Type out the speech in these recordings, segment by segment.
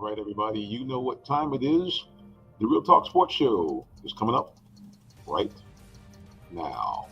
right, everybody, you know what time it is. The Real Talk Sports Show is coming up right now.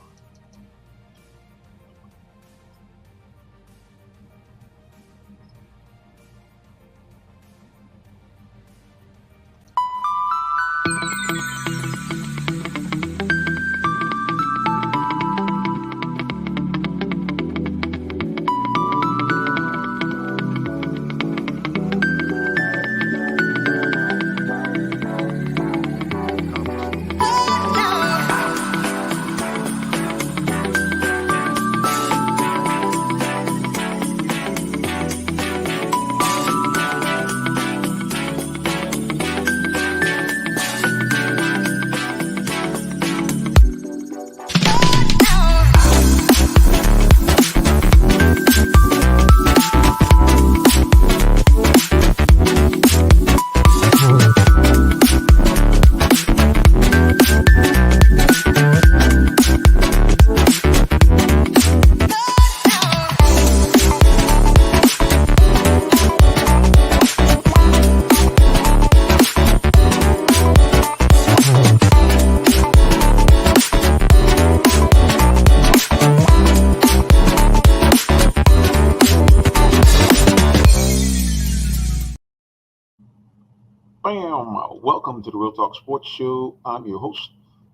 Bam! Welcome to the Real Talk Sports Show. I'm your host,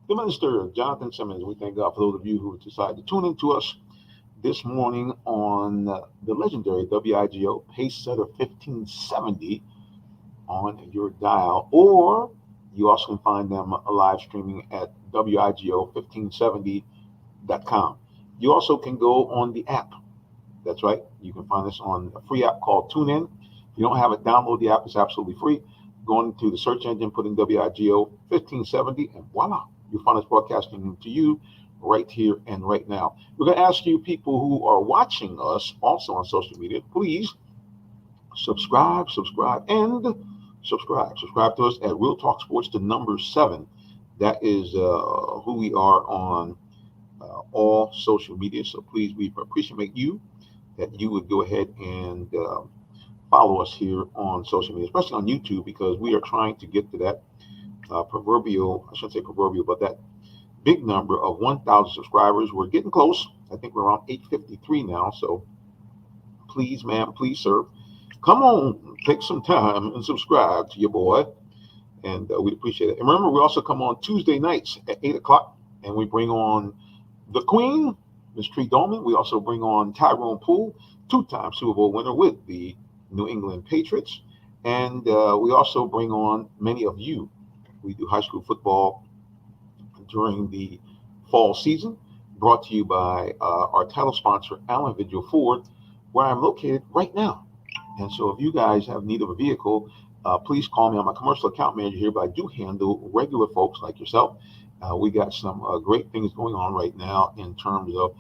the Minister, Jonathan Simmons. We thank God for those of you who decided to tune in to us this morning on the legendary WIGO Pace Setter 1570 on your dial, or you also can find them live streaming at WIGO1570.com. You also can go on the app. That's right. You can find us on a free app called TuneIn. If you don't have it, download the app. It's absolutely free. Go into the search engine, put in WIGO 1570, and voila, you'll find us broadcasting to you right here and right now. We're going to ask you people who are watching us also on social media, please subscribe, and subscribe. Subscribe to us at Real Talk Sports, the number 7. That is who we are on all social media. So please, we appreciate you that you would go ahead and follow us here on social media, especially on YouTube, because we are trying to get to that proverbial, I shouldn't say proverbial, but that big number of 1,000 subscribers. We're getting close. I think we're around 853 now. So please, ma'am, please, sir, come on, take some time and subscribe to your boy. And we'd appreciate it. And remember, we also come on Tuesday nights at 8 o'clock, and we bring on the Queen, Miss Tree Dolman. We also bring on Tyrone Poole, 2-time Super Bowl winner with the New England Patriots. And we also bring on many of you. We do high school football during the fall season, brought to you by our title sponsor, Allen Vigil Ford, where I'm located right now. And so if you guys have need of a vehicle, please call me. I'm a commercial account manager here, but I do handle regular folks like yourself. We got some great things going on right now in terms of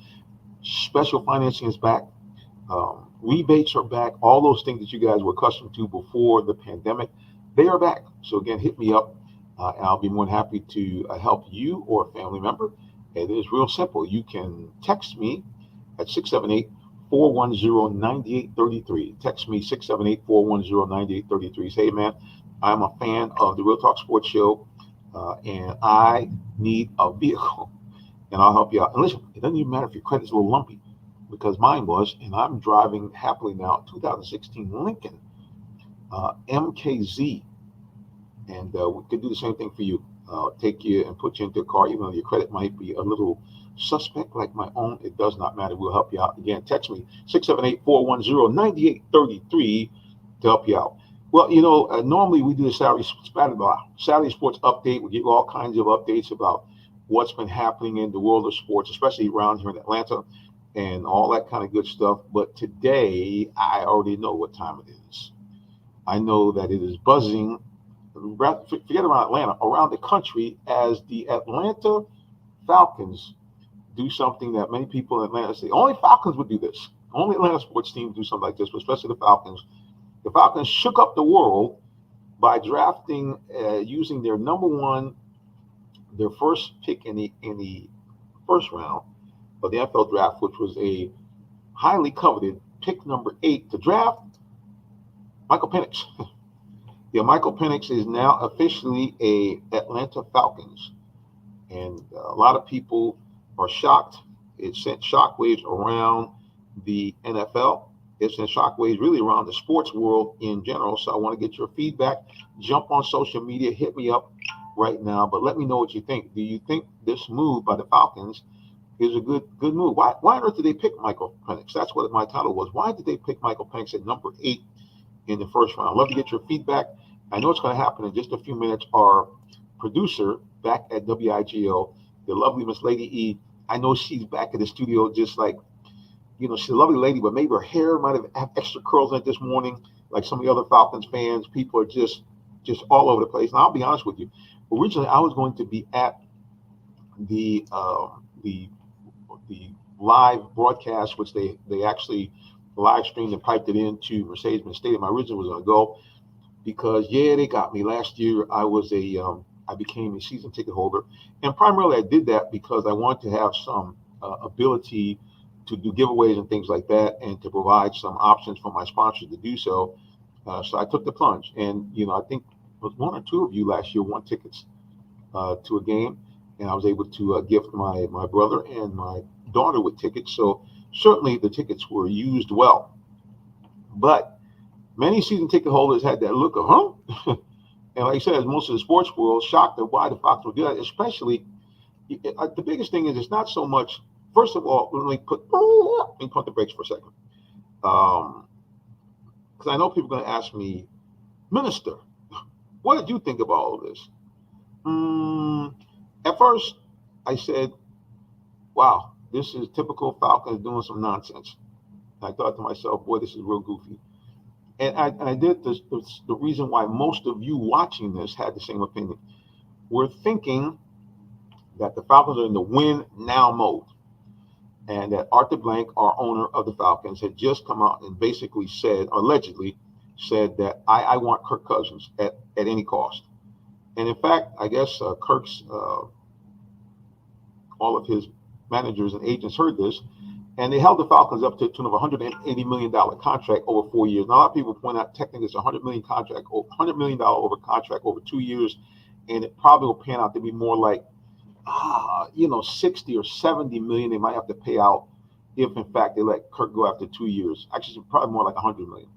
special financing is back. Rebates are back. All those things that you guys were accustomed to before the pandemic, they are back. So again, hit me up. And I'll be more than happy to help you or a family member. It is real simple. You can text me at 678-410-9833. Text me 678-410-9833. Say, hey, man, I'm a fan of the Real Talk Sports Show, and I need a vehicle, and I'll help you out. And listen, it doesn't even matter if your credit's a little lumpy, because mine was, and I'm driving happily now, 2016 Lincoln MKZ. And we could do the same thing for you. Take you and put you into a car, even though your credit might be a little suspect like my own. It does not matter. We'll help you out. Again, text me 678-410-9833 to help you out. Well, you know, normally we do a Saturday sports update. We give you all kinds of updates about what's been happening in the world of sports, especially around here in Atlanta and all that kind of good stuff. But today, I already know what time it is. I know that it is buzzing. Forget around Atlanta, around the country, as the Atlanta Falcons do something that many people in Atlanta say, only Falcons would do this. Only Atlanta sports teams do something like this, but especially the Falcons. The Falcons shook up the world by drafting, using their number one, their first pick in the first round of the NFL draft, which was a highly coveted pick number 8 to draft Michael Penix Yeah, Michael Penix is now officially a Atlanta Falcons, and a lot of people are shocked. It sent shockwaves around the NFL. It sent shockwaves really around the sports world in general. So I want to get your feedback. Jump on social media, hit me up right now, but let me know what you think. Do you think this move by the Falcons is a good move? Why on earth did they pick Michael Penix? That's what my title was. Why did they pick Michael Penix at number 8 in the first round? I'd love to get your feedback. I know it's going to happen in just a few minutes. Our producer back at WIGO, the lovely Miss Lady E, I know she's back at the studio just like, she's a lovely lady, but maybe her hair might have extra curls in it this morning, like some of the other Falcons fans. People are just all over the place. And I'll be honest with you. Originally, I was going to be at the live broadcast, which they actually live streamed and piped it into Mercedes-Benz Stadium. I originally was going to go because they got me last year. I became a season ticket holder, and primarily I did that because I wanted to have some ability to do giveaways and things like that, and to provide some options for my sponsors to do so. So I took the plunge, and I think it was one or two of you last year won tickets to a game, and I was able to gift my brother and my daughter with tickets. So certainly the tickets were used well, but many season ticket holders had that look of, huh? And like I said, most of the sports world shocked at why the Falcons would do that. Especially, the biggest thing is it's not so much. First of all, let me put the brakes for a second, because I know people are going to ask me, Minister, what did you think about all of this? At first, I said, wow, this is typical Falcons doing some nonsense. I thought to myself, boy, this is real goofy. And I did this. The reason why most of you watching this had the same opinion. We're thinking that the Falcons are in the win now mode, and that Arthur Blank, our owner of the Falcons, had just come out and basically said, allegedly said, that I want Kirk Cousins at any cost. And in fact, I guess Kirk's all of his managers and agents heard this, and they held the Falcons up to the tune of $180 million contract over 4 years. Now, a lot of people point out technically it's $100 million over contract over 2 years, and it probably will pan out to be more like 60 or 70 million they might have to pay out if in fact they let Kirk go after 2 years. Actually, it's probably more like 100 million.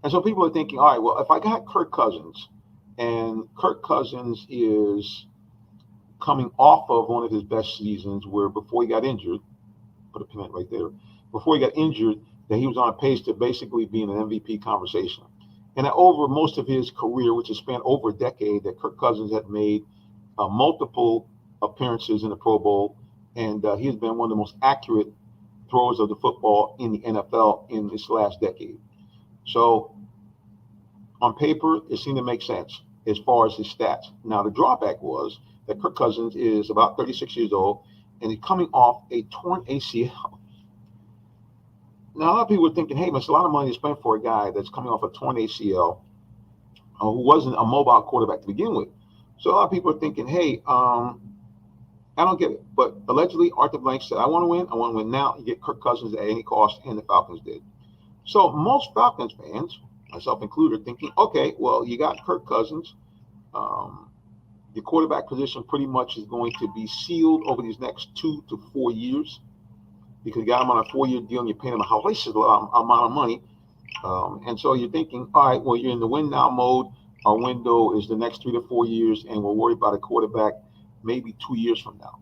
And so people are thinking, all right, well, if I got Kirk Cousins, and Kirk Cousins is coming off of one of his best seasons where before he got injured, put a pin in it right there, before he got injured, that he was on a pace to basically be in an MVP conversation. And that over most of his career, which has spanned over a decade, that Kirk Cousins had made multiple appearances in the Pro Bowl, and he has been one of the most accurate throwers of the football in the NFL in this last decade. So on paper, it seemed to make sense as far as his stats. Now, the drawback was that Kirk Cousins is about 36 years old, and he's coming off a torn ACL. Now, a lot of people are thinking, hey, it's a lot of money to spend for a guy that's coming off a torn ACL who wasn't a mobile quarterback to begin with. So a lot of people are thinking, hey, I don't get it. But allegedly, Arthur Blank said, I want to win now, and get Kirk Cousins at any cost, and the Falcons did. So most Falcons fans, myself included, are thinking, okay, well, you got Kirk Cousins. The quarterback position pretty much is going to be sealed over these next 2 to 4 years, because you got him on a 4-year deal and you're paying him a hellacious amount of money. And so you're thinking, all right, well, you're in the win now mode. Our window is the next 3 to 4 years, and we'll worry about a quarterback maybe 2 years from now.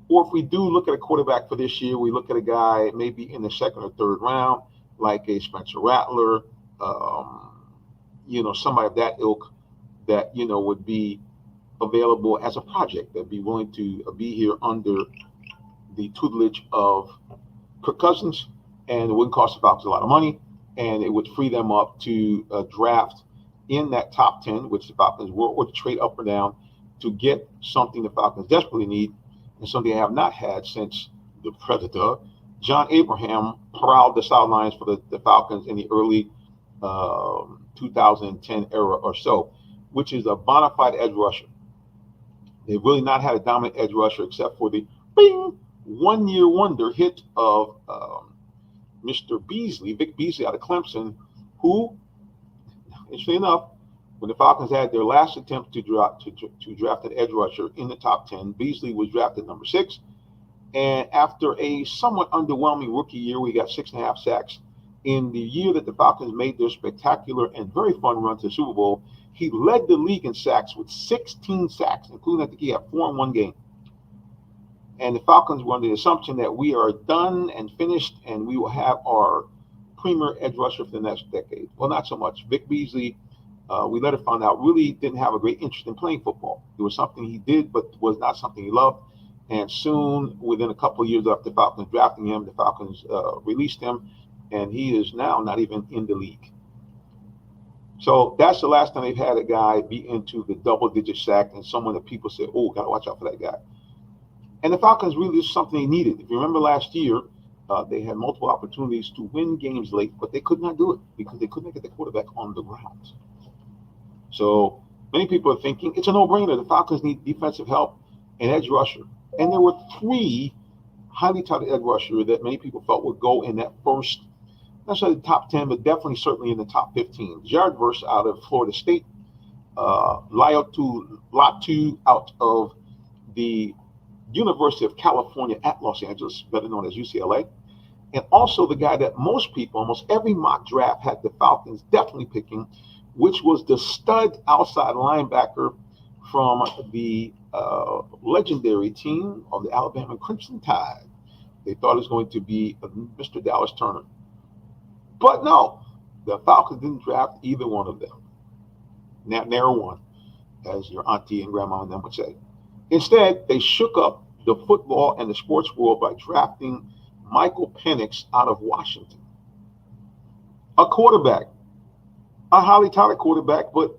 Or if we do look at a quarterback for this year, we look at a guy maybe in the second or third round, like a Spencer Rattler, somebody of that ilk that, would be available as a project, that'd be willing to be here under the tutelage of Kirk Cousins, and it wouldn't cost the Falcons a lot of money, and it would free them up to draft in that top 10, which the Falcons were, or to trade up or down to get something the Falcons desperately need, and something they have not had since the Predator, John Abraham, prowled the sidelines for the Falcons in the early 2010 era or so, which is a bona fide edge rusher. They've really not had a dominant edge rusher except for the bing, 1 year wonder hit of Mr. Beasley, Vic Beasley out of Clemson, who, interestingly enough, When the Falcons had their last attempt to draft an edge rusher in the top 10, Beasley was drafted number 6. And after a somewhat underwhelming rookie year, we got 6.5 sacks. In the year that the Falcons made their spectacular and very fun run to the Super Bowl, he led the league in sacks with 16 sacks, including I think he had 4 in one game. And the Falcons were under the assumption that we are done and finished, and we will have our premier edge rusher for the next decade. Well, not so much. Vic Beasley, we later found out, really didn't have a great interest in playing football. It was something he did, but was not something he loved. And soon, within a couple of years after the Falcons drafting him, the Falcons released him, and he is now not even in the league. So that's the last time they've had a guy be into the double-digit sack and someone that people say, oh, got to watch out for that guy. And the Falcons really is something they needed. If you remember last year, they had multiple opportunities to win games late, but they could not do it because they couldn't get the quarterback on the ground. So many people are thinking it's a no-brainer. The Falcons need defensive help and edge rusher. And there were 3 highly touted edge rusher that many people felt would go in that first, not necessarily the top 10, but definitely certainly in the top 15. Jared Verse out of Florida State, Latu out of the University of California at Los Angeles, better known as UCLA, and also the guy that most people, almost every mock draft had the Falcons definitely picking, which was the stud outside linebacker from the legendary team of the Alabama Crimson Tide. They thought it was going to be Mr. Dallas Turner. But no, the Falcons didn't draft either one of them. Narrow one, as your auntie and grandma and them would say. Instead, they shook up the football and the sports world by drafting Michael Penix out of Washington. A quarterback, a highly touted quarterback, but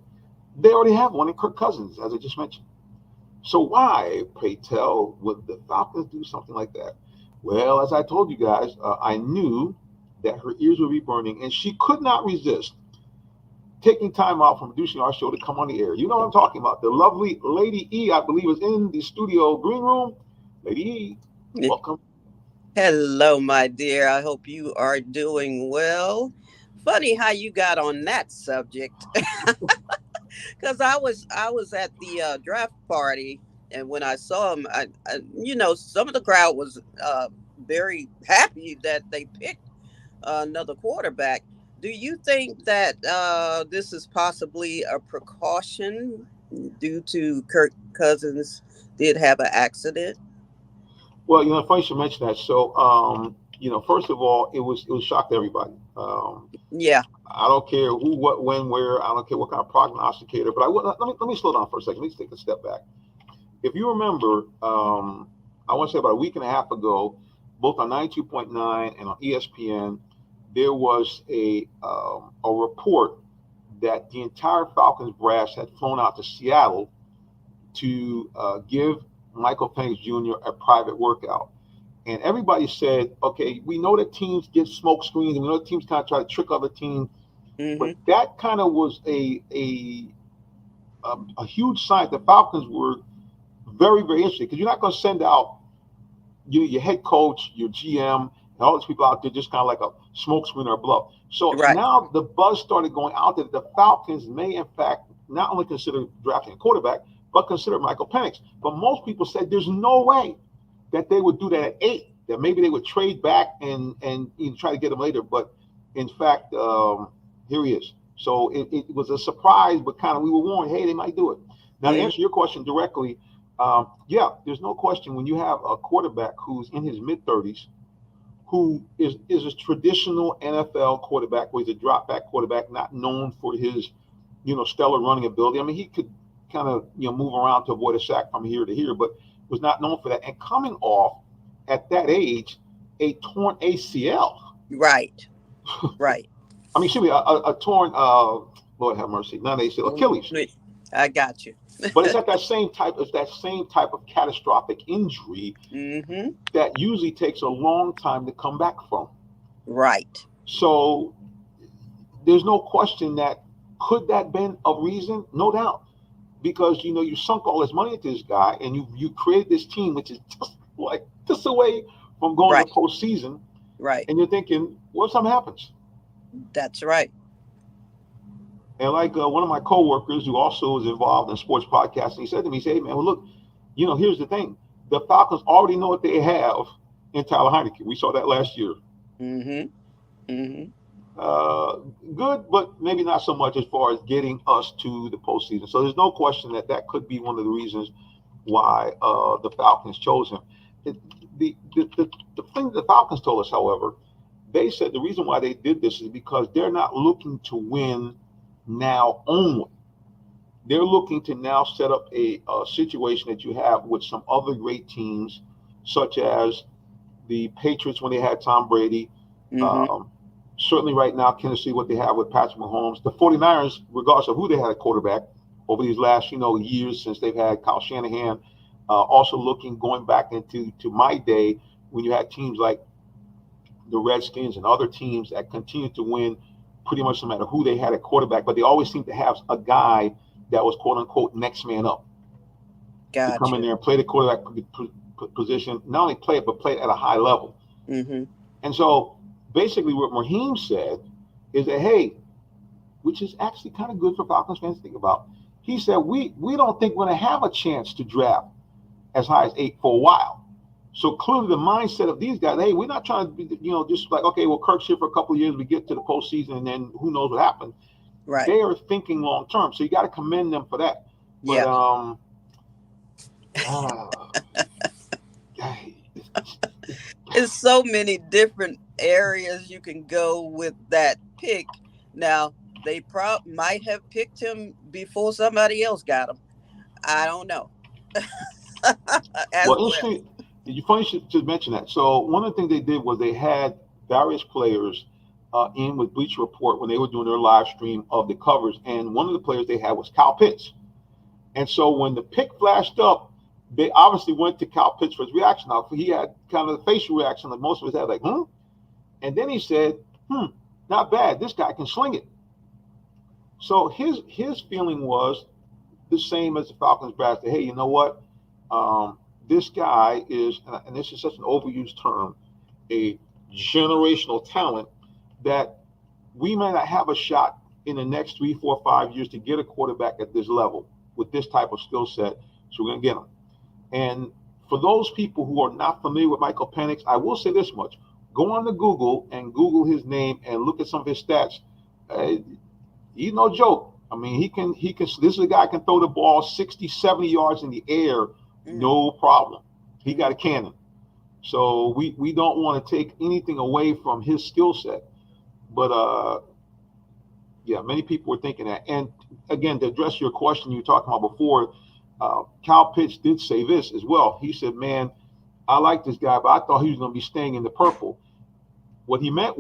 they already have one in Kirk Cousins, as I just mentioned. So why, pray tell, would the Falcons do something like that? Well, as I told you guys, I knew that her ears would be burning, and she could not resist taking time out from producing our show to come on the air. You know what I'm talking about. The lovely Lady E, I believe, is in the studio green room. Lady E, welcome. Hello, my dear. I hope you are doing well. Funny how you got on that subject, because I was at the draft party, and when I saw him, some of the crowd was very happy that they picked another quarterback. Do you think that this is possibly a precaution due to Kirk Cousins did have an accident? Well, funny you mention that. So, first of all, it was shock to everybody. Yeah. I don't care who, what, when, where. I don't care what kind of prognosticator. But let me slow down for a second. Let me take a step back. If you remember, I want to say about a week and a half ago, both on 92.9 and on ESPN, there was a report that the entire Falcons brass had flown out to Seattle to give Michael Penix Jr. a private workout. And everybody said, okay, we know that teams get smoke screens, and we know that teams kind of try to trick other teams, but that kind of was a huge sign the Falcons were very, very interested, because you're not going to send out your head coach, your GM, and all these people out there just kind of like a smoke screen or a bluff. So now the buzz started going out that the Falcons may, in fact, not only consider drafting a quarterback, but consider Michael Penix. But most people said there's no way that they would do that at 8, that maybe they would trade back and try to get him later. But in fact, here he is. So it was a surprise, but kind of we were warned, hey, they might do it. Now, to answer your question directly, yeah, there's no question when you have a quarterback who's in his mid-30s, who is a traditional NFL quarterback, where he's a drop-back quarterback, not known for his, stellar running ability. I mean, he could kind of, move around to avoid a sack from here to here, but was not known for that. And coming off at that age, a torn ACL. Right. I mean, excuse me, a torn, Lord have mercy, not ACL, Achilles. I got you. But it's that same type of catastrophic injury that usually takes a long time to come back from. Right. So there's no question that could that been a reason? No doubt. Because you sunk all this money into this guy, and you created this team which is just away from going to postseason. Right. And you're thinking, what if something happens? That's right. And like one of my coworkers who also is involved in sports podcasting, he said to me, he said, hey, man, well, look, here's the thing. The Falcons already know what they have in Tyler Heineke. We saw that last year. Mm-hmm. Mm-hmm. Uh, Good, but maybe not so much as far as getting us to the postseason. So there's no question that that could be one of the reasons why the Falcons chose him. The thing the Falcons told us, however, they said the reason why they did this is because they're not looking to win now only. They're looking to now set up a situation that you have with some other great teams, such as the Patriots when they had Tom Brady. Mm-hmm. Certainly right now, Tennessee, what they have with Patrick Mahomes. The 49ers, regardless of who they had at quarterback over these last, years since they've had Kyle Shanahan, also looking, going back into my day, when you had teams like the Redskins and other teams that continued to win pretty much no matter who they had at quarterback, but they always seemed to have a guy that was quote unquote next man up. Gotcha. To come in there and play the quarterback position, not only play it, but play it at a high level. Mm-hmm. And so basically what Raheem said is that, hey, which is actually kind of good for Falcons fans to think about. He said, we don't think we're going to have a chance to draft as high as 8 for a while. So clearly the mindset of these guys, hey, we're not trying to be, just like, okay, well, Kirk's here for a couple of years, we get to the postseason, and then who knows what happens. Right. They are thinking long term. So you got to commend them for that. But, There's so many different areas you can go with that pick. Now, they might have picked him before somebody else got him. I don't know. Well, interesting. You funny should mention that. So one of the things they did was they had various players in with Bleacher Report when they were doing their live stream of the covers, and one of the players they had was Kyle Pitts. And so when the pick flashed up, they obviously went to Kyle Pitts for his reaction. Now, he had kind of the facial reaction that most of us had, like, And then he said, not bad. This guy can sling it. So his feeling was the same as the Falcons brass. Hey, you know what? This guy is, and this is such an overused term, a generational talent that we may not have a shot in the next 3, 4, 5 years to get a quarterback at this level with this type of skill set. So we're going to get him. And for those people who are not familiar with Michael Penix, I will say this much. Go on to Google and Google his name and look at some of his stats. He's no joke. I mean, he can, this is a guy who can throw the ball 60, 70 yards in the air, no problem. He got a cannon. So we don't want to take anything away from his skill set. But, many people were thinking that. And again, to address your question you were talking about before, Kyle Pitts did say this as well. He said, man, I like this guy, but I thought he was going to be staying in the purple. What he meant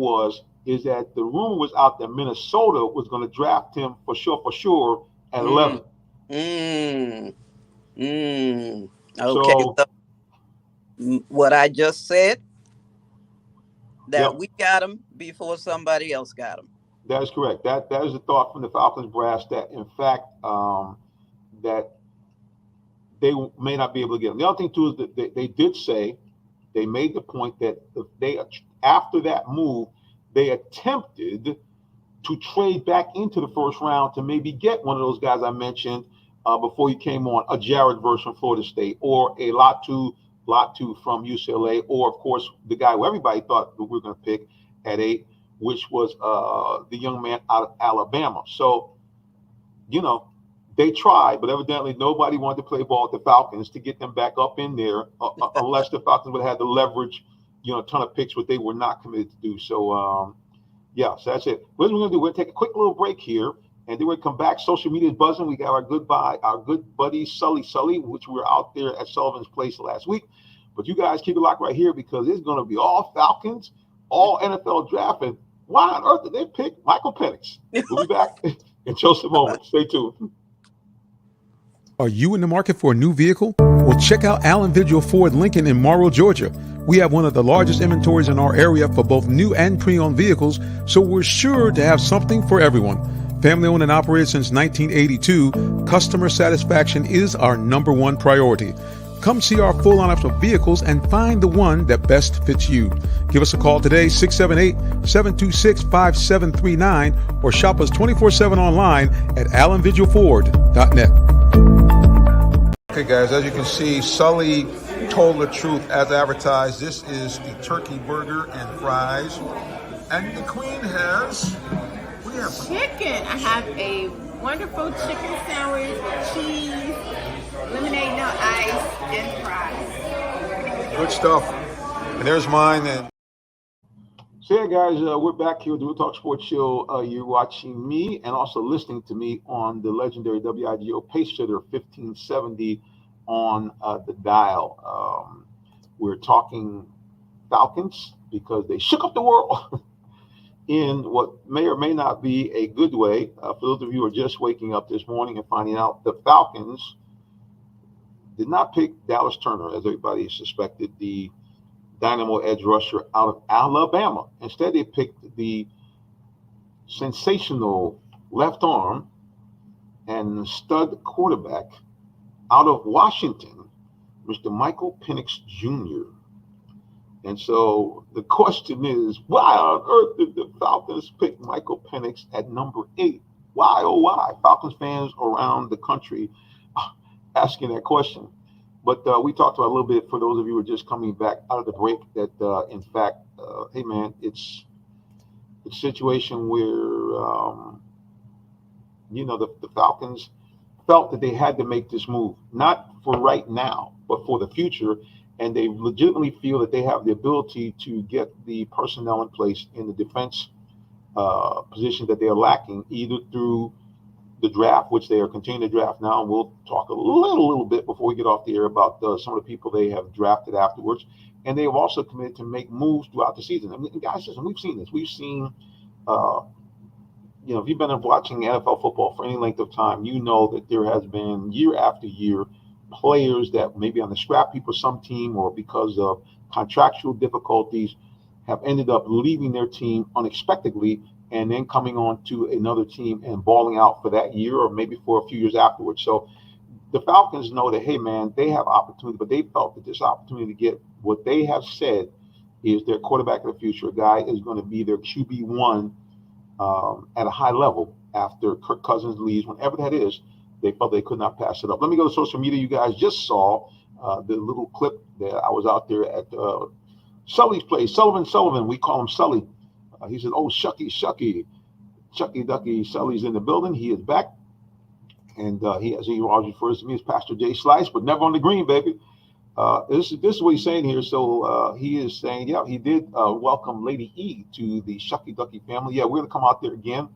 is that the rumor was out that Minnesota was going to draft him for sure at 11. Okay. So what I just said, that we got him before somebody else got him. That is correct. That is the thought from the Falcons brass that, in fact, that they may not be able to get him. The other thing, too, is that they did say, they made the point that they, after that move, they attempted to trade back into the first round to maybe get one of those guys I mentioned before he came on, a Jared Verse from Florida State, or a Latu from UCLA, or, of course, the guy who everybody thought we were going to pick at 8, which was the young man out of Alabama. So, they tried, but evidently nobody wanted to play ball with the Falcons to get them back up in there, unless the Falcons would have had the leverage, a ton of picks, what they were not committed to do. So, so that's it. What we're going to do, we're going to take a quick little break here, and then we'll come back. Social media is buzzing. We got our good buddy Sully, which we were out there at Sullivan's Place last week. But you guys keep it locked right here, because it's going to be all Falcons, all NFL draft, and why on earth did they pick Michael Penix? We'll be back in just a moment. Stay tuned. Are you in the market for a new vehicle? Well, check out Allen Vigil Ford Lincoln in Morrow, Georgia. We have one of the largest inventories in our area for both new and pre-owned vehicles, so we're sure to have something for everyone. Family owned and operated since 1982, customer satisfaction is our #1 priority. Come see our full lineup of vehicles and find the one that best fits you. Give us a call today, 678-726-5739, or shop us 24/7 online at allenvigilford.net. Okay, guys, as you can see, Sully told the truth as advertised. This is the turkey burger and fries. And the queen has, what do you have? Chicken. I have a wonderful chicken sandwich with cheese, lemonade, no ice, and fries. Good stuff. And there's mine. And So yeah, guys, we're back here with the Real Talk Sports Show. You're watching me and also listening to me on the legendary WIGO Pace Setter 1570 on the dial. We're talking Falcons because they shook up the world in what may or may not be a good way. For those of you who are just waking up this morning and finding out, the Falcons did not pick Dallas Turner, as everybody suspected, the dynamo edge rusher out of Alabama. Instead, they picked the sensational left arm and stud quarterback out of Washington, Mr. Michael Penix Jr. And so the question is, why on earth did the Falcons pick Michael Penix at number 8? Why, oh why? Falcons fans around the country asking that question. But we talked about a little bit, for those of you who are just coming back out of the break, that in fact, hey man, it's a situation where, the Falcons felt that they had to make this move, not for right now, but for the future. And they legitimately feel that they have the ability to get the personnel in place in the defense position that they are lacking, either through the draft, which they are continuing to draft now. And we'll talk a little bit before we get off the air about some of the people they have drafted afterwards. And they have also committed to make moves throughout the season. I mean, guys, listen, we've seen this. We've seen, if you've been watching NFL football for any length of time, you know that there has been year after year players that maybe on the scrap heap of some team or because of contractual difficulties have ended up leaving their team unexpectedly and then coming on to another team and balling out for that year or maybe for a few years afterwards. So the Falcons know that, hey, man, they have opportunity, but they felt that this opportunity to get what they have said is their quarterback of the future, a guy is going to be their QB1 at a high level after Kirk Cousins leaves, whenever that is. They felt they could not pass it up. Let me go to social media. You guys just saw the little clip that I was out there at Sully's place. Sullivan, we call him Sully. He said, oh, Shucky Ducky, Sully's in the building. He is back. And he always refers to me as Pastor J Slice, but never on the green, baby. This is what he's saying here. So he is saying, yeah, he did welcome Lady E to the Shucky Ducky family. Yeah, we're going to come out there again.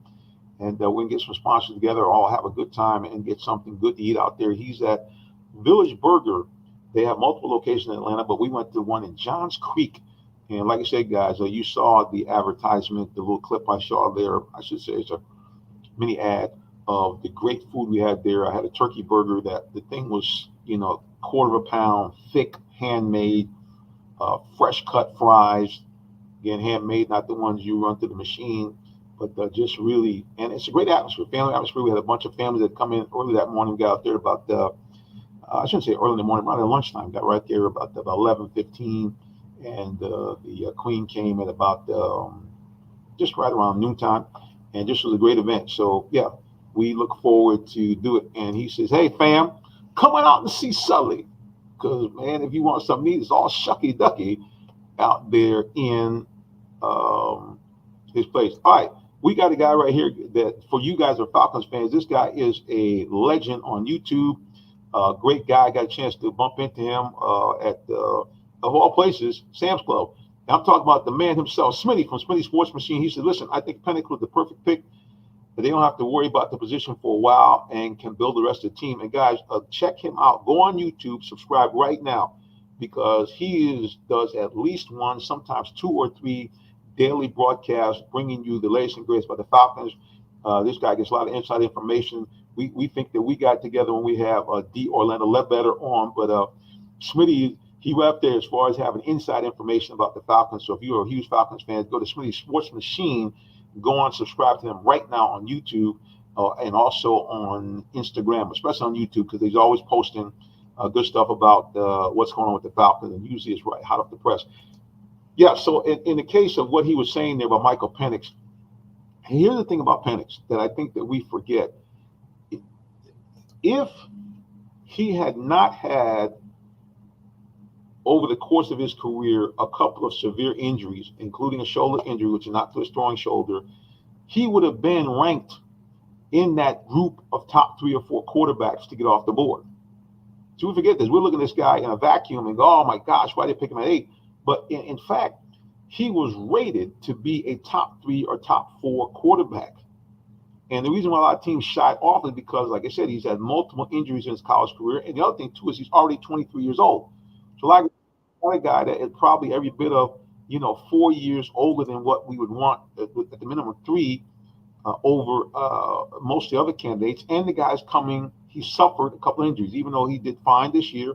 And we're going to get some sponsors together, all have a good time and get something good to eat out there. He's at Village Burger. They have multiple locations in Atlanta, but we went to one in Johns Creek. And like I said, guys, you saw the advertisement, the little clip I saw there. I should say it's a mini ad of the great food we had there. I had a turkey burger that the thing was, quarter of a pound, thick, handmade, fresh cut fries. Again, handmade, not the ones you run through the machine. But just really, and it's a great atmosphere, family atmosphere. We had a bunch of families that come in early that morning. We got out there about, I shouldn't say early in the morning, around lunchtime. Got right there about 11:15, and the Queen came at about just right around noontime, and just was a great event. So yeah, we look forward to do it. And he says, hey fam, come on out and see Sully, because man, if you want something to eat, it's all Shucky Ducky out there in his place. All right. We got a guy right here that, for you guys are Falcons fans, this guy is a legend on YouTube. Great guy. I got a chance to bump into him at, of all places, Sam's Club. And I'm talking about the man himself, Smitty from Smitty Sports Machine. He said, listen, I think Penix was the perfect pick. But they don't have to worry about the position for a while and can build the rest of the team. And guys, check him out. Go on YouTube, subscribe right now, because he does at least one, sometimes 2 or 3 daily broadcast bringing you the latest and greatest about the Falcons. This guy gets a lot of inside information. We think that we got together when we have D. Orlando Ledbetter on, but Smitty, he went up there as far as having inside information about the Falcons. So if you're a huge Falcons fan, go to Smitty Sports Machine, go on, subscribe to him right now on YouTube and also on Instagram, especially on YouTube, because he's always posting good stuff about what's going on with the Falcons, and usually it's right hot off the press. Yeah, so in the case of what he was saying there about Michael Penix, here's the thing about Penix that I think that we forget. If he had not had, over the course of his career, a couple of severe injuries, including a shoulder injury, which is not to his throwing shoulder, he would have been ranked in that group of top 3 or 4 quarterbacks to get off the board. So we forget this. We're looking at this guy in a vacuum and go, oh my gosh, why did they pick him at 8? But in fact, he was rated to be a top 3 or top 4 quarterback. And the reason why a lot of teams shied off is because, like I said, he's had multiple injuries in his college career. And the other thing, too, is he's already 23 years old. So like a guy that is probably every bit of, 4 years older than what we would want at the minimum 3 over most of the other candidates. And the guy's he suffered a couple of injuries, even though he did fine this year.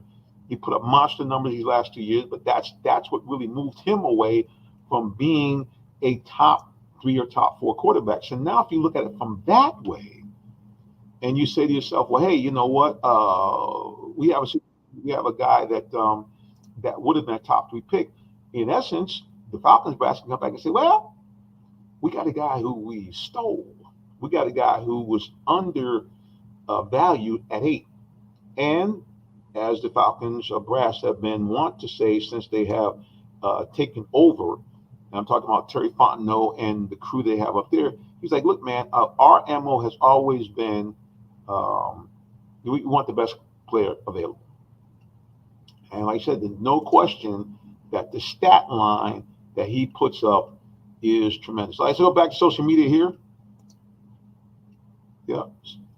He put up monster numbers these last 2 years, but that's what really moved him away from being a top 3 or top 4 quarterback. So now if you look at it from that way, and you say to yourself, well, hey, you know what? We have a guy that would have been a top 3 pick. In essence, the Falcons brass can come back and say, well, we got a guy who we stole. We got a guy who was under valued at 8. And as the Falcons brass have been want to say since they have taken over, and I'm talking about Terry Fontenot and the crew they have up there, he's like, look, man, our MO has always been we want the best player available. And like I said, there's no question that the stat line that he puts up is tremendous. Let's go back to social media here. Yeah.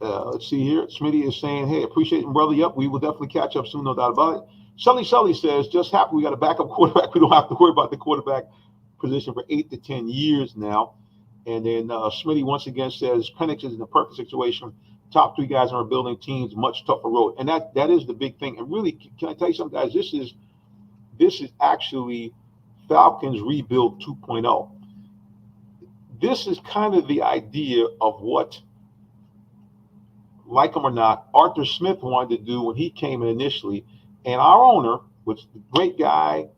Let's see here. Smitty is saying, hey, appreciate it, brother. Yep, we will definitely catch up soon, no doubt about it. Sully says, just happy we got a backup quarterback. We don't have to worry about the quarterback position for 8 to 10 years now. And then Smitty once again says, Penix is in the perfect situation. Top 3 guys in our building teams, much tougher road. And that is the big thing. And really, can I tell you something, guys? This is actually Falcons rebuild 2.0. This is kind of the idea of what, like him or not, Arthur Smith wanted to do when he came in initially. And our owner, which is a great guy,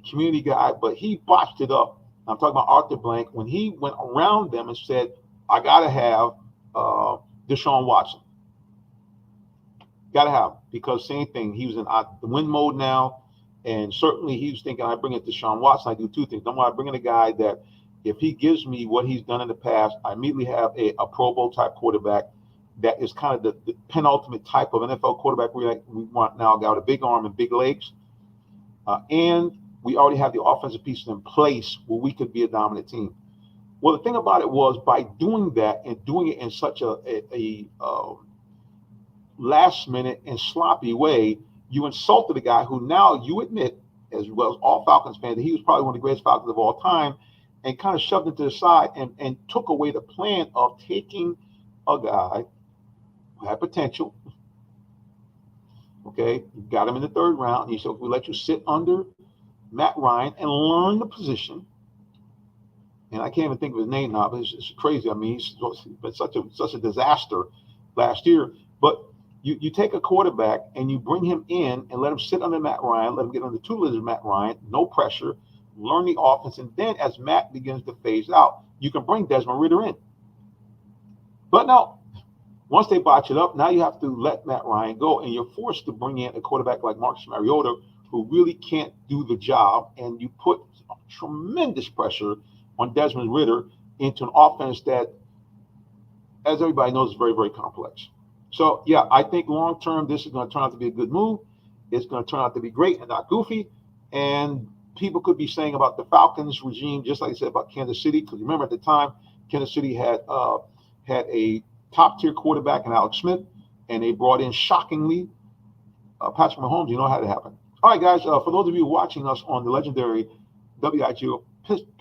community guy, but he botched it up. I'm talking about Arthur Blank, when he went around them and said, I got to have Deshaun Watson. Got to have him, because same thing. He was in the win mode now. And certainly he was thinking, I bring in Deshaun Watson, I do 2 things. Number one, I bring in a guy that if he gives me what he's done in the past, I immediately have a Pro Bowl type quarterback that is kind of the penultimate type of NFL quarterback we want now, a guy with a big arm and big legs. And we already have the offensive pieces in place where we could be a dominant team. Well, the thing about it was, by doing that and doing it in such a last minute and sloppy way, you insulted a guy who now you admit, as well as all Falcons fans, that he was probably one of the greatest Falcons of all time, and kind of shoved him to the side and took away the plan of taking a guy who had potential. Okay, you got him in the 3rd round, and you said, we let you sit under Matt Ryan and learn the position. And I can't even think of his name now, but it's crazy. I mean, he's been such a disaster last year. But you take a quarterback and you bring him in and let him sit under Matt Ryan, let him get under the tutelage of Matt Ryan, no pressure, learn the offense, and then as Matt begins to phase out, you can bring Desmond Ridder in. But no, once they botch it up, now you have to let Matt Ryan go, and you're forced to bring in a quarterback like Marcus Mariota, who really can't do the job, and you put tremendous pressure on Desmond Ridder into an offense that, as everybody knows, is very, very complex. So, yeah, I think long-term, this is going to turn out to be a good move. It's going to turn out to be great and not goofy. And people could be saying about the Falcons regime, just like I said about Kansas City, because remember at the time, Kansas City had a top-tier quarterback in Alex Smith, and they brought in, shockingly, Patrick Mahomes. You know how that happened. All right, guys, for those of you watching us on the legendary WIGO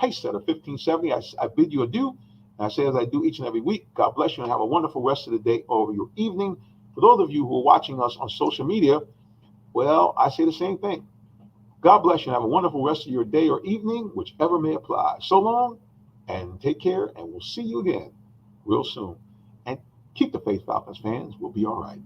Pace Setter 1570, I bid you adieu. And I say, as I do each and every week, God bless you and have a wonderful rest of the day or your evening. For those of you who are watching us on social media, well, I say the same thing. God bless you and have a wonderful rest of your day or evening, whichever may apply. So long, and take care, and we'll see you again real soon. And keep the faith, Falcons fans. We'll be all right.